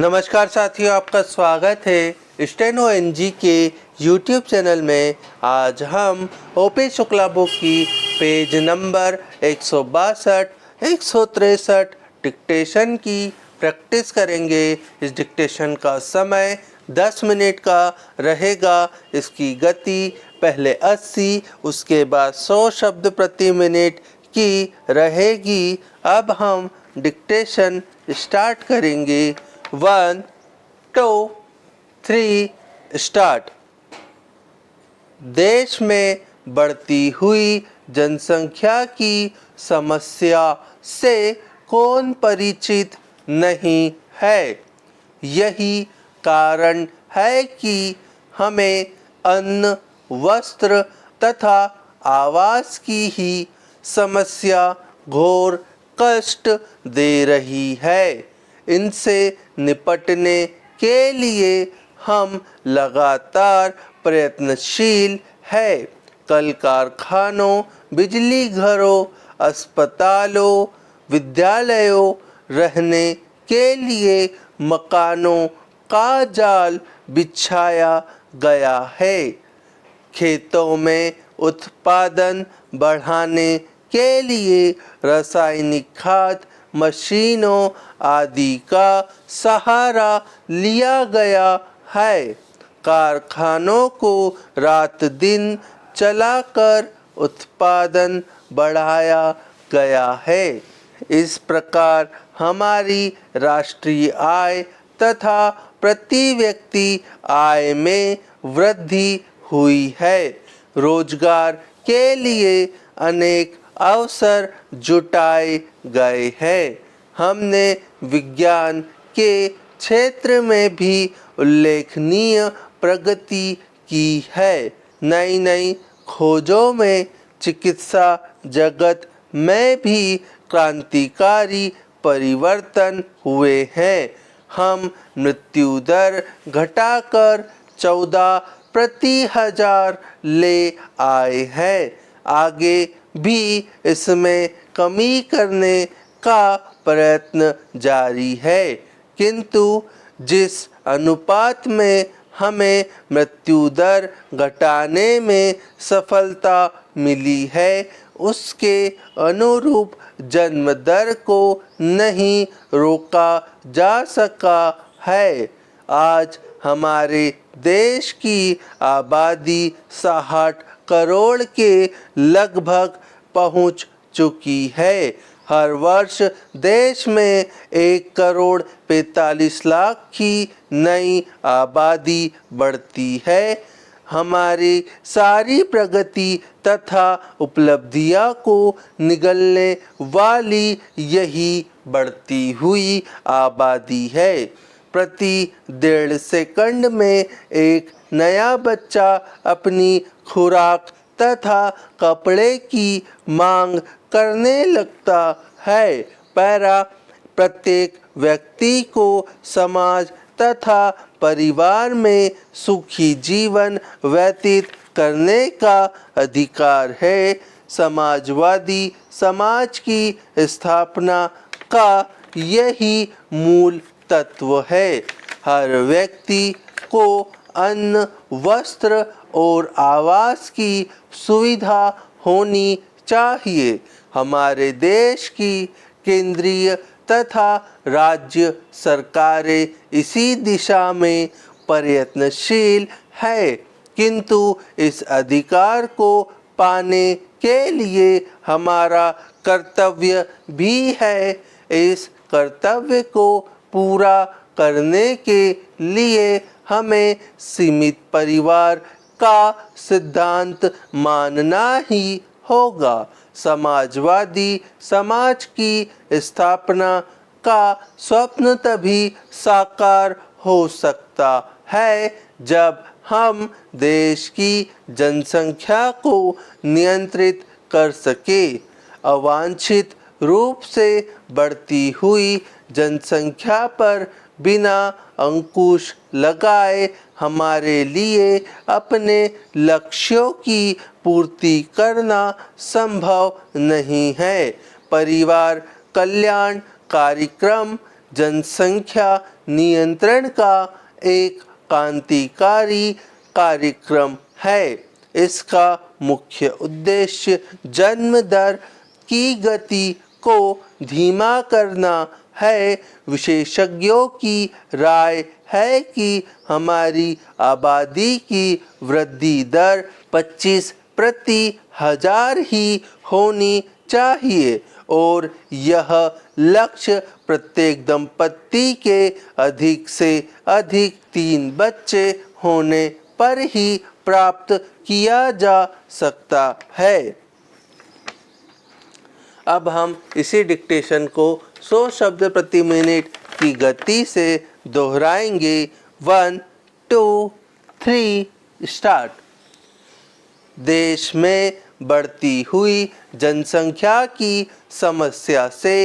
नमस्कार साथियों, आपका स्वागत है स्टेनो एनजी के यूट्यूब चैनल में। आज हम ओपी शुक्ला बुक की पेज नंबर 162, 163 डिक्टेशन की प्रैक्टिस करेंगे। इस डिक्टेशन का समय 10 मिनट का रहेगा। इसकी गति पहले 80, उसके बाद 100 शब्द प्रति मिनट की रहेगी। अब हम डिक्टेशन स्टार्ट करेंगे। 1, 2, 3 स्टार्ट। देश में बढ़ती हुई जनसंख्या की समस्या से कौन परिचित नहीं है। यही कारण है कि हमें अन्न, वस्त्र तथा आवास की ही समस्या घोर कष्ट दे रही है। इनसे निपटने के लिए हम लगातार प्रयत्नशील है। कल कारखानों, बिजली घरों, अस्पतालों, विद्यालयों, रहने के लिए मकानों का जाल बिछाया गया है। खेतों में उत्पादन बढ़ाने के लिए रासायनिक खाद, मशीनों आदि का सहारा लिया गया है। कारखानों को रात दिन चलाकर उत्पादन बढ़ाया गया है। इस प्रकार हमारी राष्ट्रीय आय तथा प्रति व्यक्ति आय में वृद्धि हुई है। रोजगार के लिए अनेक अवसर जुटाए गए हैं। हमने विज्ञान के क्षेत्र में भी उल्लेखनीय प्रगति की है। नई नई खोजों में चिकित्सा जगत में भी क्रांतिकारी परिवर्तन हुए हैं। हम मृत्यु दर घटाकर 14 प्रति हजार ले आए हैं। आगे भी इसमें कमी करने का प्रयत्न जारी है, किंतु जिस अनुपात में हमें मृत्यु दर घटाने में सफलता मिली है, उसके अनुरूप जन्म दर को नहीं रोका जा सका है। आज हमारे देश की आबादी 60 करोड़ के लगभग पहुंच चुकी है। हर वर्ष देश में 1,45,00,000 की नई आबादी बढ़ती है। हमारी सारी प्रगति तथा उपलब्धियां को निगलने वाली यही बढ़ती हुई आबादी है। प्रति 1.5 सेकंड में एक नया बच्चा अपनी खुराक तथा कपड़े की मांग करने लगता है। प्रत्येक व्यक्ति को समाज तथा परिवार में सुखी जीवन व्यतीत करने का अधिकार है। समाजवादी समाज की स्थापना का यही मूल तत्व है। हर व्यक्ति को अन्न, वस्त्र और आवास की सुविधा होनी चाहिए। हमारे देश की केंद्रीय तथा राज्य सरकारें इसी दिशा में प्रयत्नशील है, किंतु इस अधिकार को पाने के लिए हमारा कर्तव्य भी है। इस कर्तव्य को पूरा करने के लिए हमें सीमित परिवार का सिद्धांत मानना ही होगा। समाजवादी समाज की स्थापना का स्वप्न तभी साकार हो सकता है जब हम देश की जनसंख्या को नियंत्रित कर सके। अवांछित रूप से बढ़ती हुई जनसंख्या पर बिना अंकुश लगाए हमारे लिए अपने लक्ष्यों की पूर्ति करना संभव नहीं है। परिवार कल्याण कार्यक्रम जनसंख्या नियंत्रण का एक क्रांतिकारी कार्यक्रम है। इसका मुख्य उद्देश्य जन्म दर की गति को धीमा करना है। विशेषज्ञों की राय है कि हमारी आबादी की वृद्धि दर 25 प्रति हजार ही होनी चाहिए और यह लक्ष्य प्रत्येक दंपति के अधिक से अधिक 3 बच्चे होने पर ही प्राप्त किया जा सकता है। अब हम इसी डिक्टेशन को 100 शब्द प्रति मिनट की गति से दोहराएंगे। 1 2 3 स्टार्ट। देश में बढ़ती हुई जनसंख्या की समस्या से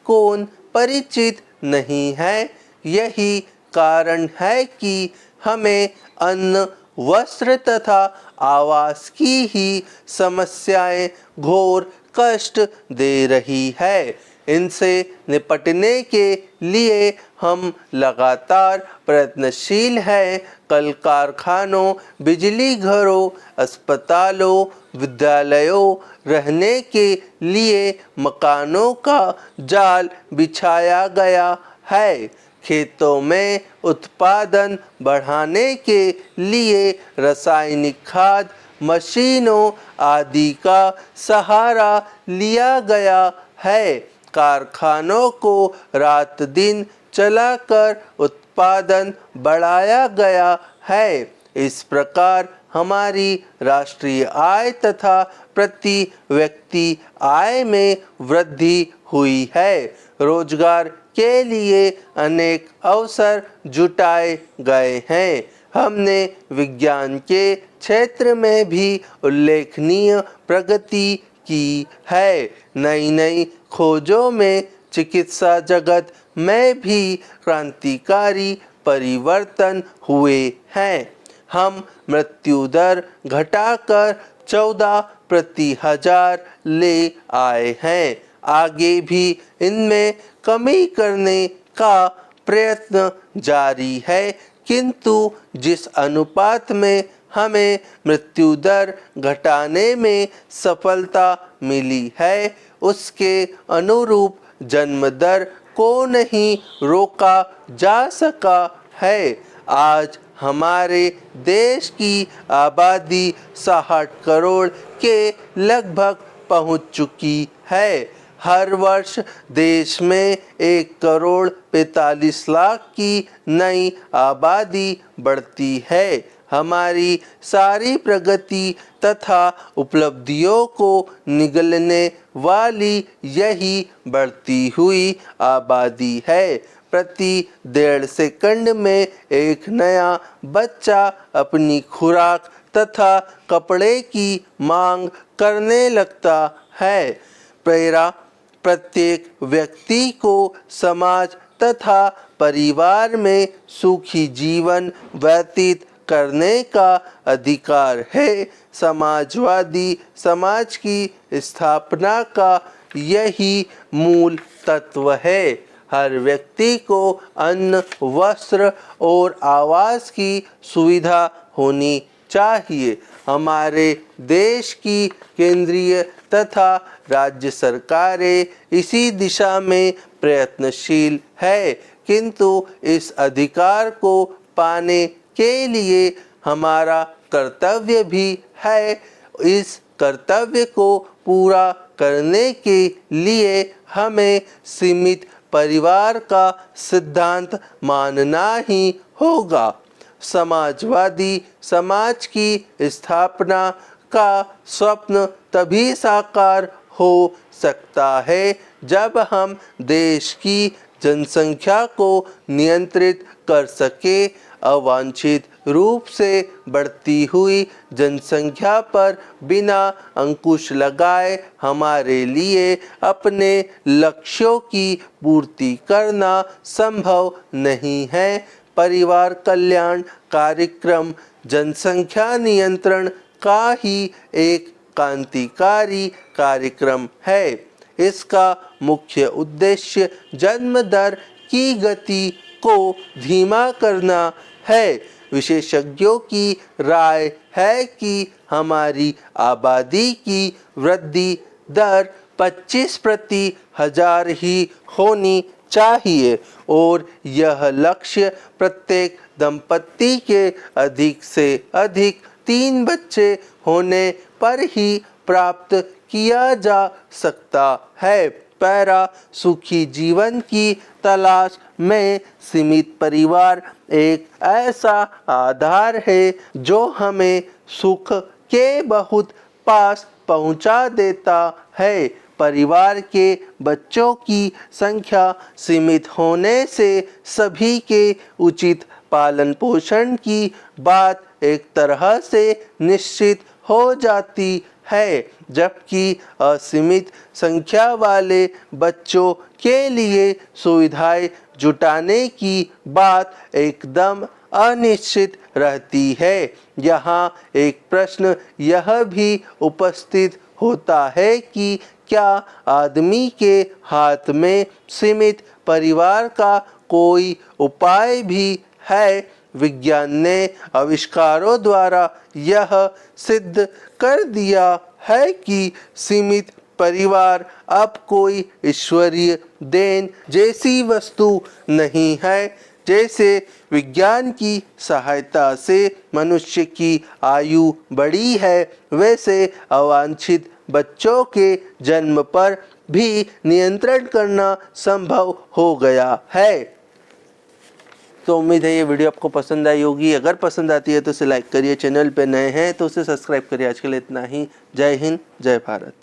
कौन परिचित नहीं है। यही कारण है कि हमें अन्न, वस्त्र तथा आवास की ही समस्याएं घोर कष्ट दे रही है। इनसे निपटने के लिए हम लगातार प्रयत्नशील हैं। कल कारखानों, बिजली घरों, अस्पतालों, विद्यालयों, रहने के लिए मकानों का जाल बिछाया गया है। खेतों में उत्पादन बढ़ाने के लिए रासायनिक खाद, मशीनों आदि का सहारा लिया गया है। कारखानों को रात दिन चलाकर उत्पादन बढ़ाया गया है। इस प्रकार हमारी राष्ट्रीय आय तथा प्रति व्यक्ति आय में वृद्धि हुई है। रोजगार के लिए अनेक अवसर जुटाए गए हैं। हमने विज्ञान के क्षेत्र में भी उल्लेखनीय प्रगति की है। नई नई खोजों में चिकित्सा जगत में भी क्रांतिकारी परिवर्तन हुए हैं। हम मृत्यु दर घटाकर 14 प्रति हजार ले आए हैं। आगे भी इनमें कमी करने का प्रयत्न जारी है, किंतु जिस अनुपात में हमें मृत्यु दर घटाने में सफलता मिली है, उसके अनुरूप जन्म दर को नहीं रोका जा सका है। आज हमारे देश की आबादी 60 करोड़ के लगभग पहुंच चुकी है। हर वर्ष देश में 1 करोड़ 45 लाख की नई आबादी बढ़ती है। हमारी सारी प्रगति तथा उपलब्धियों को निगलने वाली यही बढ़ती हुई आबादी है। प्रति 1.5 सेकंड में एक नया बच्चा अपनी खुराक तथा कपड़े की मांग करने लगता है। प्रत्येक व्यक्ति को समाज तथा परिवार में सुखी जीवन व्यतीत करने का अधिकार है। समाजवादी समाज की स्थापना का यही मूल तत्व है। हर व्यक्ति को अन्न, वस्त्र और आवास की सुविधा होनी चाहिए। हमारे देश की केंद्रीय तथा राज्य सरकारें इसी दिशा में प्रयत्नशील है, किंतु इस अधिकार को पाने के लिए हमारा कर्तव्य भी है। इस कर्तव्य को पूरा करने के लिए हमें सीमित परिवार का सिद्धांत मानना ही होगा। समाजवादी समाज की स्थापना का स्वप्न तभी साकार हो सकता है जब हम देश की जनसंख्या को नियंत्रित कर सके। अवांछित रूप से बढ़ती हुई जनसंख्या पर बिना अंकुश लगाए हमारे लिए अपने लक्ष्यों की पूर्ति करना संभव नहीं है। परिवार कल्याण कार्यक्रम जनसंख्या नियंत्रण का ही एक क्रांतिकारी कार्यक्रम है। इसका मुख्य उद्देश्य जन्म दर की गति को धीमा करना है। विशेषज्ञों की राय है कि हमारी आबादी की वृद्धि दर 25 प्रति हजार ही होनी चाहिए और यह लक्ष्य प्रत्येक दंपति के अधिक से अधिक 3 बच्चे होने पर ही प्राप्त किया जा सकता है। पैरा सुखी जीवन की तलाश में सीमित परिवार एक ऐसा आधार है जो हमें सुख के बहुत पास पहुंचा देता है। परिवार के बच्चों की संख्या सीमित होने से सभी के उचित पालन पोषण की बात एक तरह से निश्चित हो जाती है, जबकि असीमित संख्या वाले बच्चों के लिए सुविधाएं जुटाने की बात एकदम अनिश्चित रहती है। यहाँ एक प्रश्न यह भी उपस्थित होता है कि क्या आदमी के हाथ में सीमित परिवार का कोई उपाय भी है? विज्ञान ने आविष्कारों द्वारा यह सिद्ध कर दिया है कि सीमित परिवार अब कोई ईश्वरीय देन जैसी वस्तु नहीं है। जैसे विज्ञान की सहायता से मनुष्य की आयु बढ़ी है, वैसे अवांछित बच्चों के जन्म पर भी नियंत्रण करना संभव हो गया है। तो उम्मीद है ये वीडियो आपको पसंद आई होगी। अगर पसंद आती है तो इसे लाइक करिए, चैनल पे नए हैं तो उसे सब्सक्राइब करिए। आज के लिए इतना ही। जय हिंद, जय भारत।